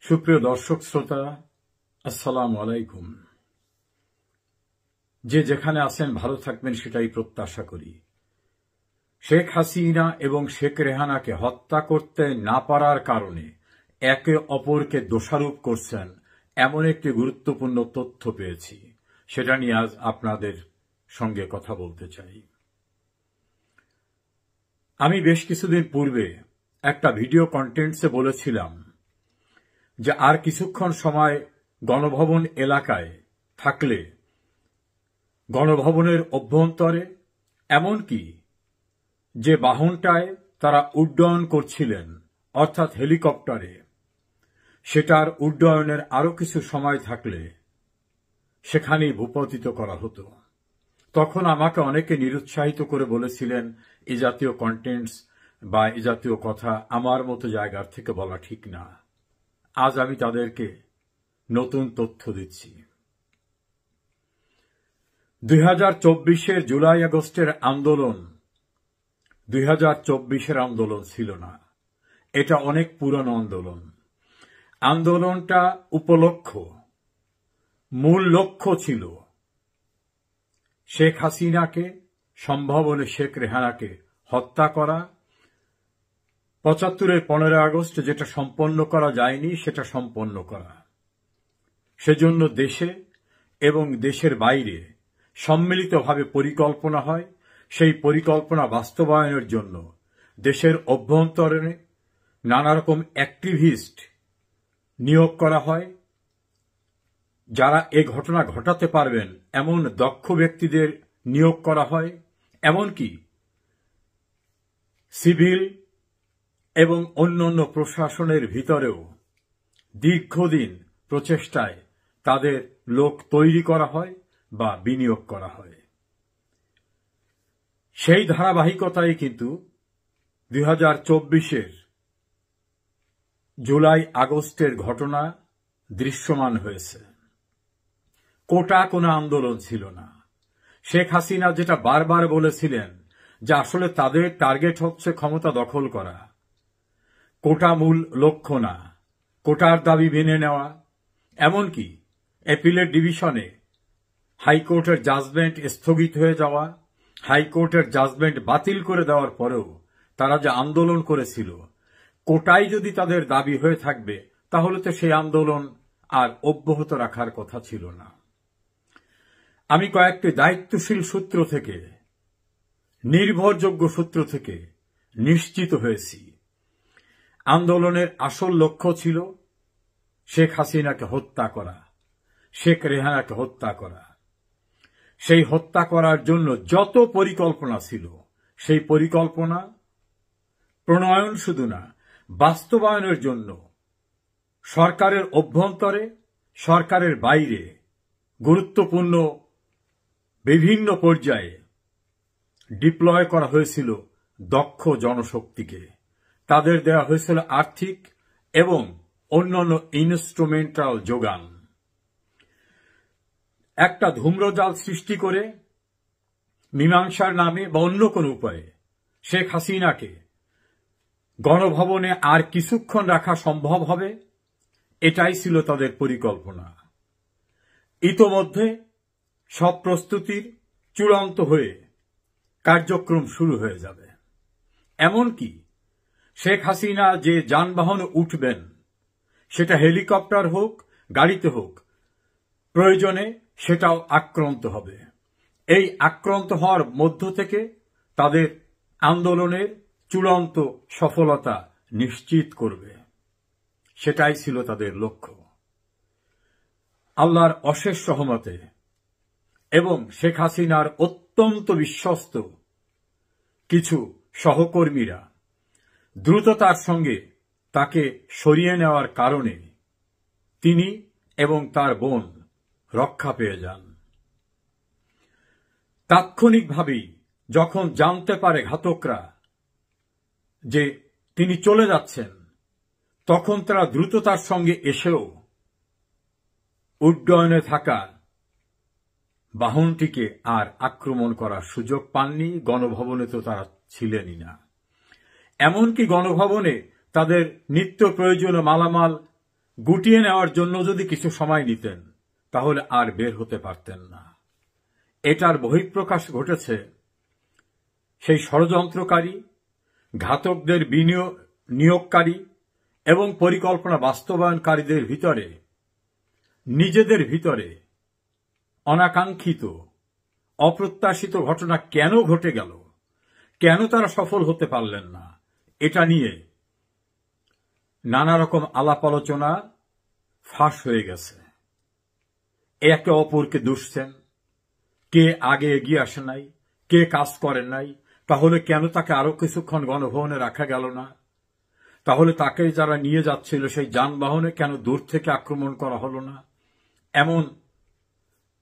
সুপ্রিয় দর্শক শ্রোতা, আসসালামু আলাইকুম। যে যেখানে আছেন ভালো থাকবেন সেটাই প্রত্যাশা করি। শেখ হাসিনা এবং শেখ রেহানাকে হত্যা করতে না পারার কারণে একে অপরকে দোষারোপ করছেন এমন একটি গুরুত্বপূর্ণ তথ্য পেয়েছি। সেটা নিয়ে আজ আপনাদের সঙ্গে কথা বলতে চাই। আমি বেশ কিছুদিন পূর্বে একটা ভিডিও কন্টেন্টসে বলেছিলাম যে আর কিছুক্ষণ সময় গণভবন এলাকায় থাকলে গণভবনের অভ্যন্তরে এমনকি যে বাহনটায় তারা উড্ডয়ন করছিলেন অর্থাৎ হেলিকপ্টারে, সেটার উড্ডয়নের আরো কিছু সময় থাকলে সেখানেই ভূপাতিত করা হতো। তখন আমাকে অনেকে নিরুৎসাহিত করে বলেছিলেন এই জাতীয় কন্টেন্টস বা এই জাতীয় কথা আমার মতো জায়গার থেকে বলা ঠিক না। আজ আমি তাদেরকে নতুন তথ্য দিচ্ছি। 2024-এর জুলাই আগস্টের আন্দোলন 2024-এর আন্দোলন ছিল না, এটা অনেক পুরনো আন্দোলন। আন্দোলনটা মূল লক্ষ্য ছিল শেখ হাসিনাকে, সম্ভব হলে শেখ রেহানাকে হত্যা করা। 75-এর 15 আগস্ট যেটা সম্পন্ন করা যায়নি সেটা সম্পন্ন করা। সেজন্য দেশে এবং দেশের বাইরে সম্মিলিতভাবে পরিকল্পনা হয়। সেই পরিকল্পনা বাস্তবায়নের জন্য দেশের অভ্যন্তরে নানা রকম অ্যাক্টিভিস্ট নিয়োগ করা হয়, যারা এ ঘটনা ঘটাতে পারবেন এমন দক্ষ ব্যক্তিদের নিয়োগ করা হয়। এমনকি সিভিল এবং অন্যান্য প্রশাসনের ভিতরেও দীর্ঘদিন প্রচেষ্টায় তাদের লোক তৈরি করা হয় বা বিনিয়োগ করা হয়। সেই ধারাবাহিকতায় কিন্তু 2024-এর জুলাই আগস্টের ঘটনা দৃশ্যমান হয়েছে। কোটা কোনো আন্দোলন ছিল না। শেখ হাসিনা যেটা বারবার বলেছিলেন যে আসলে তাদের টার্গেট হচ্ছে ক্ষমতা দখল করা, কোটা মূল লক্ষ্য না, কোটার দাবি মেনে নেওয়া। এমনকি অ্যাপিলেট ডিভিশনে হাইকোর্টের জাজমেন্ট স্থগিত হয়ে যাওয়া, হাইকোর্টের জাজমেন্ট বাতিল করে দেওয়ার পরেও তারা যে আন্দোলন করেছিল, কোটাই যদি তাদের দাবি হয়ে থাকবে তাহলে তো সেই আন্দোলন আর অব্যাহত রাখার কথা ছিল না। আমি কয়েকটি দায়িত্বশীল সূত্র থেকে, নির্ভরযোগ্য সূত্র থেকে নিশ্চিত হয়েছি আন্দোলনের আসল লক্ষ্য ছিল শেখ হাসিনাকে হত্যা করা, শেখ রেহানাকে হত্যা করা। সেই হত্যা করার জন্য যত পরিকল্পনা ছিল, সেই পরিকল্পনা প্রণয়ন শুধু না, বাস্তবায়নের জন্য সরকারের অভ্যন্তরে, সরকারের বাইরে গুরুত্বপূর্ণ বিভিন্ন পর্যায়ে ডিপ্লয় করা হয়েছিল দক্ষ জনশক্তিকে। তাদের দেওয়া হয়েছিল আর্থিক এবং অন্যান্য ইনস্ট্রুমেন্টাল যোগান। একটা ধূম্রজাল সৃষ্টি করে মীমাংসার নামে বা অন্য কোনো উপায়ে শেখ হাসিনাকে গণভবনে আর কিছুক্ষণ রাখা সম্ভব হবে, এটাই ছিল তাদের পরিকল্পনা। ইতোমধ্যে সব প্রস্তুতির চূড়ান্ত হয়ে কার্যক্রম শুরু হয়ে যাবে। এমনকি শেখ হাসিনা যে যানবাহনে উঠবেন, সেটা হেলিকপ্টার হোক, গাড়িতে হোক, প্রয়োজনে সেটাও আক্রান্ত হবে। এই আক্রান্ত হওয়ার মধ্য থেকে তাদের আন্দোলনের চূড়ান্ত সফলতা নিশ্চিত করবে, সেটাই ছিল তাদের লক্ষ্য। আল্লাহর অশেষ রহমতে এবং শেখ হাসিনার অত্যন্ত বিশ্বস্ত কিছু সহকর্মীরা দ্রুততার সঙ্গে তাকে সরিয়ে নেওয়ার কারণে তিনি এবং তার বোন রক্ষা পেয়ে যান। তাৎক্ষণিকভাবেই যখন জানতে পারে ঘাতকরা যে তিনি চলে যাচ্ছেন, তখন তারা দ্রুততার সঙ্গে এসেও উড্ডয়নে থাকা বাহনটিকে আর আক্রমণ করার সুযোগ পাননি। গণভবনে তো তারা ছিলেনই না। এমনকি গণভবনে তাদের নিত্য প্রয়োজনীয় মালামাল গুটিয়ে নেওয়ার জন্য যদি কিছু সময় নিতেন তাহলে আর বের হতে পারতেন না। এটার বহিঃপ্রকাশ ঘটেছে সেই ষড়যন্ত্রকারী, ঘাতকদের নিয়োগকারী এবং পরিকল্পনা বাস্তবায়নকারীদের ভিতরে, নিজেদের ভিতরে অনাকাঙ্ক্ষিত, অপ্রত্যাশিত ঘটনা কেন ঘটে গেল, কেন তারা সফল হতে পারলেন না, এটা নিয়ে নানা রকম আলাপ আলোচনা ফাঁস হয়ে গেছে। একে অপরকে দুষছেন, কে আগে এগিয়ে আসে নাই, কে কাজ করেন নাই, তাহলে কেন তাকে আরো কিছুক্ষণ গণভবনে রাখা গেল না, তাহলে তাকে যারা নিয়ে যাচ্ছিল সেই যানবাহনে কেন দূর থেকে আক্রমণ করা হলো না, এমন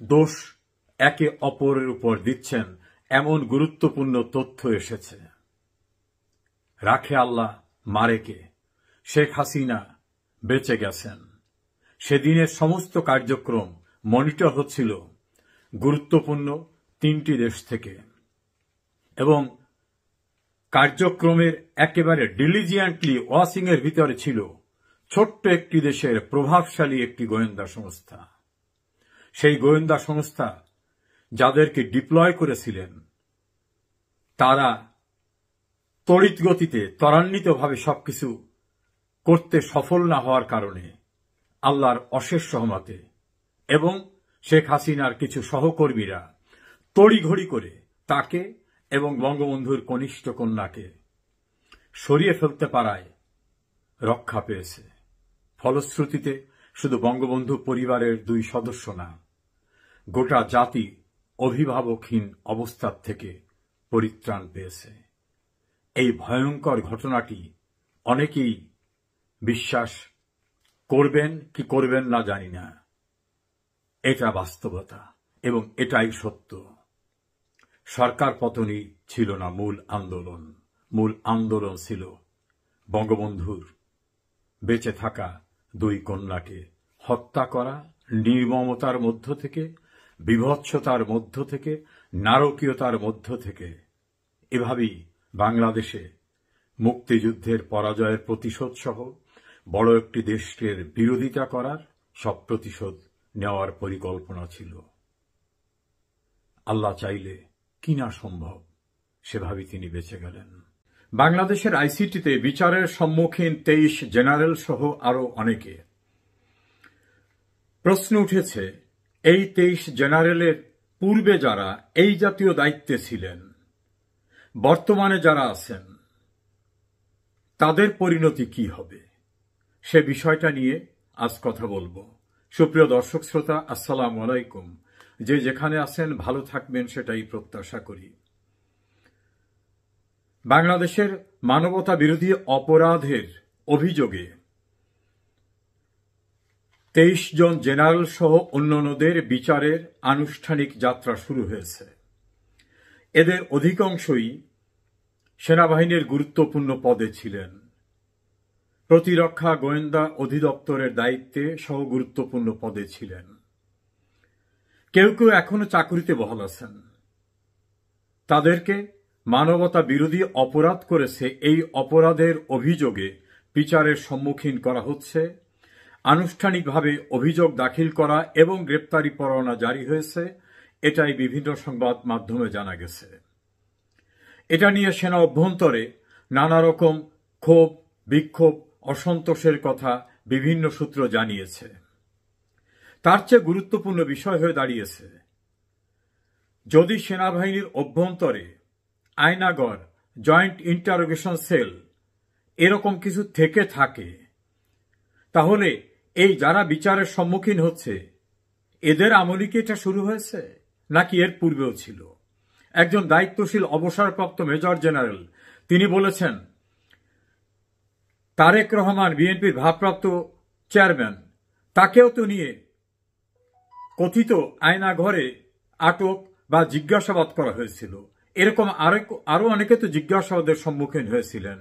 দোষ একে অপরের উপর দিচ্ছেন। এমন গুরুত্বপূর্ণ তথ্য এসেছে। রাখে আল্লাহ, মারে কে। শেখ হাসিনা বেঁচে গেছেন। সেদিনের সমস্ত কার্যক্রম মনিটর হচ্ছিল গুরুত্বপূর্ণ 3টি দেশ থেকে, এবং কার্যক্রমের একেবারে ডিলিজিয়েন্টলি ওয়াচিং এর ভিতরে ছিল ছোট্ট একটি দেশের প্রভাবশালী একটি গোয়েন্দা সংস্থা। সেই গোয়েন্দা সংস্থা যাদেরকে ডিপ্লয় করেছিলেন তারা তড়িৎ গতিতে ত্বরান্বিতভাবে সবকিছু করতে সফল না হওয়ার কারণে আল্লাহর অশেষ রহমতে এবং শেখ হাসিনার কিছু সহকর্মীরা তড়িঘড়ি করে তাকে এবং বঙ্গবন্ধুর কনিষ্ঠ কন্যাকে সরিয়ে ফেলতে পারায় রক্ষা পেয়েছে। ফলশ্রুতিতে শুধু বঙ্গবন্ধু পরিবারের 2 সদস্য না, গোটা জাতি অভিভাবকহীন অবস্থার থেকে পরিত্রাণ পেয়েছে। এই ভয়ঙ্কর ঘটনাটি অনেকেই বিশ্বাস করবেন কি করবেন না জানি না, এটা বাস্তবতা এবং এটাই সত্য। সরকার পতনই ছিল না মূল আন্দোলন। মূল আন্দোলন ছিল বঙ্গবন্ধুর বেঁচে থাকা 2 কন্যাকে হত্যা করা, নির্মমতার মধ্য থেকে, বিভৎসতার মধ্য থেকে, নারকীয়তার মধ্য থেকে। এভাবেই বাংলাদেশে মুক্তিযুদ্ধের পরাজয়ের প্রতিশোধ সহ বড় একটি দেশের বিরোধিতা করার সব প্রতিশোধ নেওয়ার পরিকল্পনা ছিল। আল্লাহ চাইলে কি না সম্ভব, সেভাবে তিনি বেঁচে গেলেন। বাংলাদেশের আইসিটিতে বিচারের সম্মুখীন 23 জেনারেল সহ আরো অনেকে। প্রশ্ন উঠেছে, এই 23 জেনারেলের পূর্বে যারা এই জাতীয় দায়িত্বে ছিলেন, বর্তমানে যারা আছেন, তাদের পরিণতি কি হবে? সে বিষয়টা নিয়ে আজ কথা বলবো। সুপ্রিয় দর্শক শ্রোতা, আসসালামু আলাইকুম। যে যেখানে আছেন ভালো থাকবেন সেটাই প্রত্যাশা করি। বাংলাদেশের মানবতা বিরোধী অপরাধের অভিযোগে 23 জন জেনারেল সহ অন্যান্যদের বিচারের আনুষ্ঠানিক যাত্রা শুরু হয়েছে। এদের অধিকাংশই সেনাবাহিনীর গুরুত্বপূর্ণ পদে ছিলেন। প্রতিরক্ষা গোয়েন্দা অধিদপ্তরের দায়িত্বে সহ গুরুত্বপূর্ণ পদে ছিলেন। কেউ কেউ এখনো চাকরিতে বহাল আছেন। তাদেরকে মানবতা বিরোধী অপরাধ করেছে, এই অপরাধের অভিযোগে বিচারের সম্মুখীন করা হচ্ছে। আনুষ্ঠানিকভাবে অভিযোগ দাখিল করা এবং গ্রেপ্তারি পরোয়ানা জারি হয়েছে, এটাই বিভিন্ন সংবাদ মাধ্যমে জানা গেছে। এটা নিয়ে সেনা অভ্যন্তরে নানা রকম ক্ষোভ, বিক্ষোভ, অসন্তোষের কথা বিভিন্ন সূত্র জানিয়েছে। তার চেয়ে গুরুত্বপূর্ণ বিষয় হয়ে দাঁড়িয়েছে, যদি সেনাবাহিনীর অভ্যন্তরে আয়নাগর, জয়েন্ট ইন্টারোগেশন সেল এরকম কিছু থেকে থাকে, তাহলে এই যারা বিচারের সম্মুখীন হচ্ছে এদের আমলে কি এটা শুরু হয়েছে নাকি এর পূর্বেও ছিল? একজন দায়িত্বশীল অবসরপ্রাপ্ত মেজর জেনারেল তিনি বলেছেন, তারেক রহমান বিএনপির ভারপ্রাপ্ত চেয়ারম্যান, তাকেও তো নিয়ে কথিত আয়নাঘরে আটক বা জিজ্ঞাসাবাদ করা হয়েছিল। এরকম আরো অনেকে তো জিজ্ঞাসাবাদের সম্মুখীন হয়েছিলেন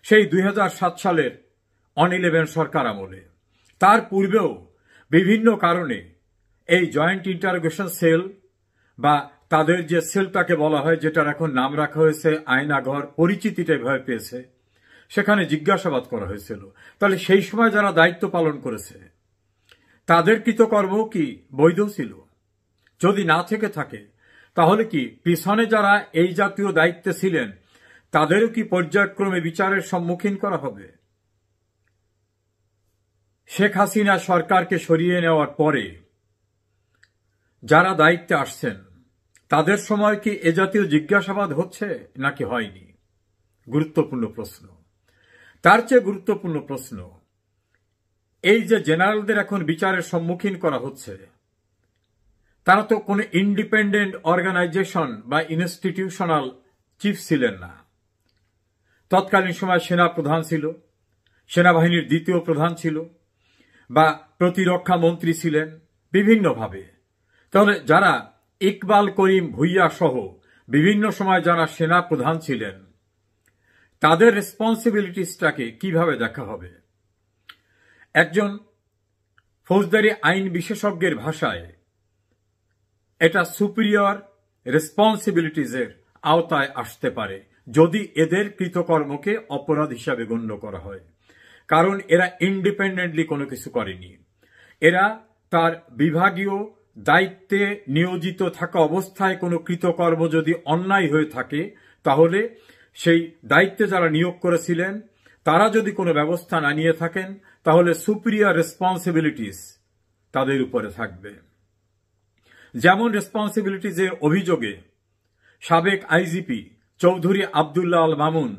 সেই 2007 সালের অন-11 সরকার আমলে। তার পূর্বেও বিভিন্ন কারণে এই জয়েন্ট ইন্টারোগেশন সেল বা তাদের যে সেলটাকে বলা হয়, যেটার এখন নাম রাখা হয়েছে আয়নাঘর, পরিচিতিটা ভয় পেয়েছে, সেখানে জিজ্ঞাসাবাদ করা হয়েছিল। তাহলে সেই সময় যারা দায়িত্ব পালন করেছে তাদের কৃতকর্ম কি বৈধ ছিল? যদি না থেকে থাকে তাহলে কি পিছনে যারা এই জাতীয় দায়িত্বে ছিলেন তাদেরও কি পর্যায়ক্রমে বিচারের সম্মুখীন করা হবে? শেখ হাসিনা সরকারকে সরিয়ে নেওয়ার পরে যারা দায়িত্বে আসছেন তাদের সময় কি এ জাতীয় জিজ্ঞাসাবাদ হচ্ছে নাকি হয়নি? গুরুত্বপূর্ণ প্রশ্ন। তার চেয়ে গুরুত্বপূর্ণ প্রশ্ন, এই যে জেনারেলদের এখন বিচারের সম্মুখীন করা হচ্ছে তারা তো কোনো ইন্ডিপেন্ডেন্ট অর্গানাইজেশন বা ইনস্টিটিউশনাল চিফ ছিলেন না। তৎকালীন সময় সেনা প্রধান ছিল, সেনাবাহিনীর দ্বিতীয় প্রধান ছিল, বা প্রতিরক্ষা মন্ত্রী ছিলেন বিভিন্নভাবে। তাহলে যারা ইকবাল করিম ভুইয়া সহ বিভিন্ন সময় যারা সেনা প্রধান ছিলেন তাদের রেসপন্সিবিলিটিসটাকে কিভাবে দেখা হবে? একজন ফৌজদারি আইন বিশেষজ্ঞের ভাষায় এটা সুপিরিয়র রেসপন্সিবিলিটিজের আওতায় আসতে পারে যদি এদের কৃতকর্মকে অপরাধ হিসাবে গণ্য করা হয়। কারণ এরা ইন্ডিপেন্ডেন্টলি কোনো কিছু করেনি। এরা তার বিভাগীয় দায়িত্বে নিয়োজিত থাকা অবস্থায় কোনো কৃতকর্ম যদি অন্যায় হয়ে থাকে তাহলে সেই দায়িত্বে যারা নিয়োগ করেছিলেন তারা যদি কোনো ব্যবস্থা না নিয়ে থাকেন তাহলে সুপিরিয়র রেসপন্সিবিলিটিস তাদের উপরে থাকবে। যেমন রেসপন্সিবিলিটিজের অভিযোগে সাবেক আইজিপি চৌধুরী আবদুল্লাহ আল মামুন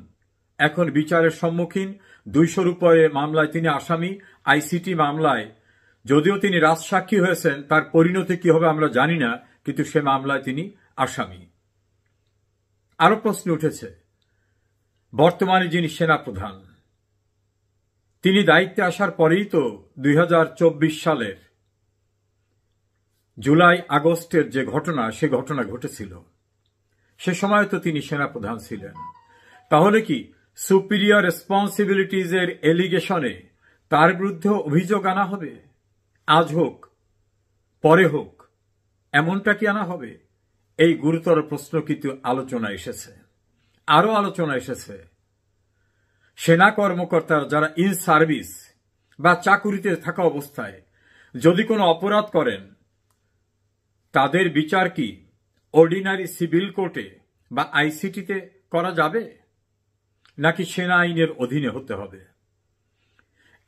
এখন বিচারের সম্মুখীন। 200-র উপরে মামলায় তিনি আসামি। আইসিটি মামলায় যদিও তিনি রাজসাক্ষী হয়েছেন, তার পরিণতি কি হবে আমরা জানি না, কিন্তু সে মামলায় তিনি আসামি। আরো প্রশ্ন উঠেছে, বর্তমানে যিনি সেনাপ্রধান তিনি দায়িত্বে আসার পরেই তো 2024 সালের জুলাই আগস্টের যে ঘটনা সে ঘটনা ঘটেছিল, সে সময় তো তিনি সেনাপ্রধান ছিলেন। তাহলে কি সুপিরিয়র রেসপন্সিবিলিটিজের এলিগেশনে তার বিরুদ্ধে অভিযোগ আনা হবে? আজ হোক পরে হোক, এমনটা কি আনা হবে? এই গুরুতর প্রশ্ন কিন্তু আলোচনা এসেছে। আরো আলোচনা এসেছে সেনা কর্মকর্তারা যারা ইন সার্ভিস বা চাকুরিতে থাকা অবস্থায় যদি কোনো অপরাধ করেন তাদের বিচার কি অর্ডিনারি সিভিল কোর্টে বা আইসিটিতে করা যাবে নাকি সেনা আইনের অধীনে হতে হবে?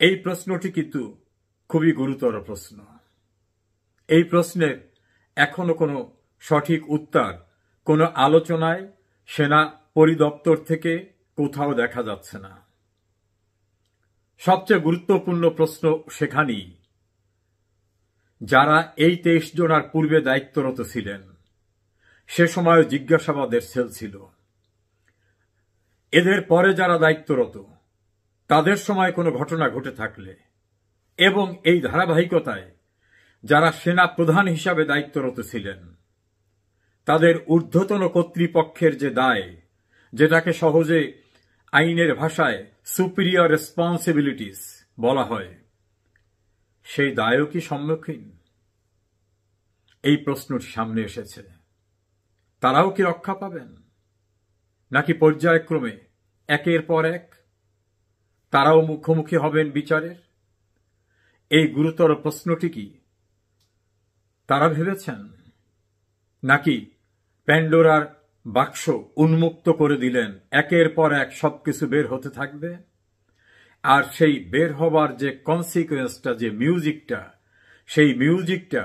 এই প্রশ্নটি কিন্তু খুবই গুরুতর প্রশ্ন। এই প্রশ্নের এখনো কোনো সঠিক উত্তর কোনো আলোচনায় সেনা পরিদপ্তর থেকে কোথাও দেখা যাচ্ছে না। সবচেয়ে গুরুত্বপূর্ণ প্রশ্ন সেখানেই, যারা এই 23 জনার পূর্বে দায়িত্বরত ছিলেন সে সময় জিজ্ঞাসাবাদের সেল ছিল। এদের পরে যারা দায়িত্বরত তাদের সময় কোনো ঘটনা ঘটে থাকলে এবং এই ধারাবাহিকতায় যারা সেনা প্রধান হিসাবে দায়িত্বরত ছিলেন তাদের ঊর্ধ্বতন কর্তৃপক্ষের যে দায়, যেটাকে সহজে আইনের ভাষায় সুপিরিয়র রেসপন্সিবিলিটিস বলা হয়, সেই দায়ও কি সম্মুখীন? এই প্রশ্নটি সামনে এসেছে। তারাও কি রক্ষা পাবেন নাকি পর্যায়ক্রমে একের পর এক তারাও মুখোমুখি হবেন বিচারের? এই গুরুতর প্রশ্নটি কি তারা ভেবেছেন, নাকি প্যান্ডোরার বাক্স উন্মুক্ত করে দিলেন, একের পর এক সবকিছু বের হতে থাকবে? আর সেই বের হবার যে কনসিকুয়েন্সটা, যে মিউজিকটা, সেই মিউজিকটা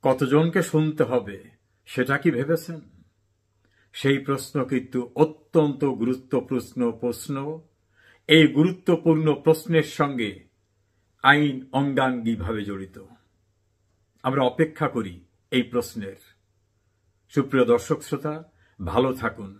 কতজনকে শুনতে হবে সেটা কি ভেবেছেন? সেই প্রশ্ন কিন্তু অত্যন্ত গুরুত্বপূর্ণ প্রশ্ন। এই গুরুত্বপূর্ণ প্রশ্নের সঙ্গে আইন অঙ্গাঙ্গিভাবে জড়িত। আমরা অপেক্ষা করি এই প্রশ্নের। সুপ্রিয় দর্শক শ্রোতা, ভালো থাকুন।